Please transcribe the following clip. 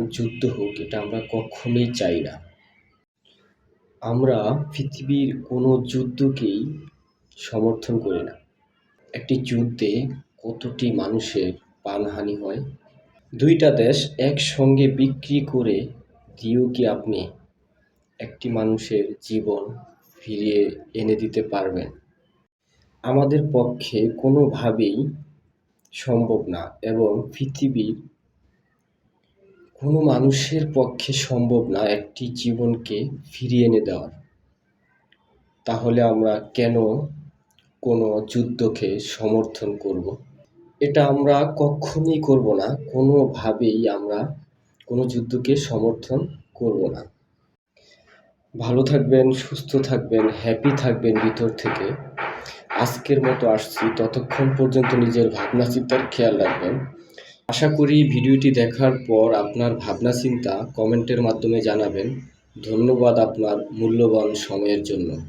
যুদ্ধ হোক, এটা আমরা কখনোই চাই না। আমরা পৃথিবীর কোনো যুদ্ধকেই সমর্থন করি না। একটি যুদ্ধে কতটি মানুষের প্রাণহানি হয়? দুইটা দেশ একসঙ্গে বিক্রি করে দিয়েও কি আপনি একটি মানুষের জীবন ফিরিয়ে এনে দিতে পারবেন? আমাদের পক্ষে কোনোভাবেই সম্ভব না, এবং পৃথিবীর কোনো মানুষের পক্ষে সম্ভব না একটি জীবনকে ফিরিয়ে এনে দেওয়ার। তাহলে আমরা কেন কোনো যুদ্ধকে সমর্থন করব? এটা আমরা কখনোই করব না। কোনোভাবেই আমরা কোনো যুদ্ধকে সমর্থন করব না। ভালো থাকবেন, সুস্থ থাকবেন, হ্যাপি থাকবেন ভিতর থেকে। আজকের মতো আসছি, ততক্ষণ পর্যন্ত নিজের ভাবনা চিন্তার খেয়াল রাখবেন। আশা করি ভিডিওটি দেখার পর আপনার ভাবনা চিন্তা কমেন্টের মাধ্যমে জানাবেন। ধন্যবাদ আপনার মূল্যবান সময়ের জন্য।